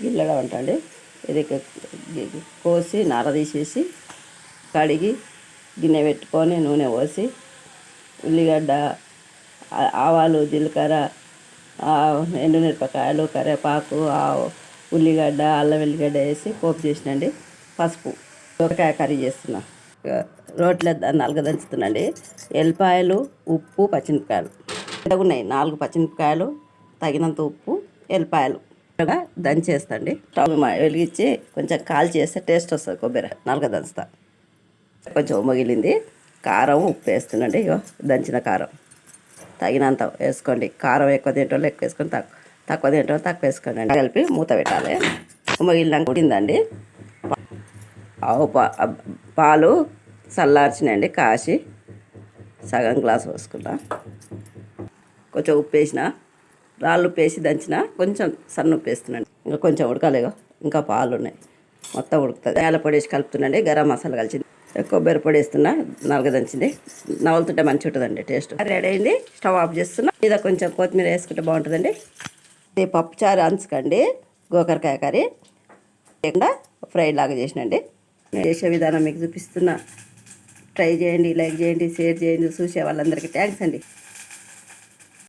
గిల్లడం అంటండి. ఇది కోసి నార తీసేసి కడిగి గిన్నె పెట్టుకొని నూనె పోసి ఉల్లిగడ్డ, ఆవాలు, జీలకర్ర, ఎండుమిరపకాయలు, కరివేపాకు, ఉల్లిగడ్డ, అల్లం వెల్లిగడ్డ వేసి పోపు చేసినండి. పసుపు, దొరకాయ కర్రీ చేస్తున్నా. రోట్లో నలుగ దంచుతున్నాండి. ఎల్లిపాయలు, ఉప్పు, పచ్చిమిరపకాయలు ఉన్నాయి. 4 పచ్చిమిరపకాయలు, తగినంత ఉప్పు, ఎల్లిపాయలు దంచేస్తండి. స్టవ్ వెలిగించి కొంచెం కాల్ చేస్తే టేస్ట్ వస్తుంది. కొబ్బరి నలుగ దంచుతా. కొంచెం మగిలింది. కారం, ఉప్పు వేస్తున్నాండి. ఇగో దంచిన కారం తగినంత వేసుకోండి. కారం ఎక్కువ తింటోళ్ళు ఎక్కువ వేసుకొని, తక్కువ తింటోళ్ళు తక్కువ వేసుకోండి. కలిపి మూత పెట్టాలి. మగిలినాక ఉడికిందండి. పాలు చల్లార్చినండి. కాసి సగం గ్లాస్ పోసుకున్నా. కొంచెం ఉప్పు వేసిన, రాళ్ళు ఉప్పు వేసి దంచిన, కొంచెం సన్న ఉప్పు వేస్తున్నాండి. ఇంకా కొంచెం ఉడకాలేగా, ఇంకా పాలు ఉన్నాయి. మొత్తం ఉడుకుతుంది. యాల పొడి వేసి కలుపుతున్నాండి. గరం మసాలా కలిసింది. కొబ్బరి పొడి వేస్తున్నా. నలుగ దంచింది. నవ్వుతుంటే మంచిగా ఉంటుందండి టేస్ట్. రెడీ అయింది. స్టవ్ ఆఫ్ చేస్తున్నా. మీద కొంచెం కొత్తిమీర వేసుకుంటే బాగుంటుందండి. ఇది పప్పుచారు అంచుకండి. గోకరకాయ కర్రీ లేకుండా ఫ్రై లాగా చేసినండి. నేను చేసే విధానం మీకు చూపిస్తున్నా. ట్రై చేయండి, లైక్ చేయండి, షేర్ చేయండి. చూసే వాళ్ళందరికీ థ్యాంక్స్ అండి.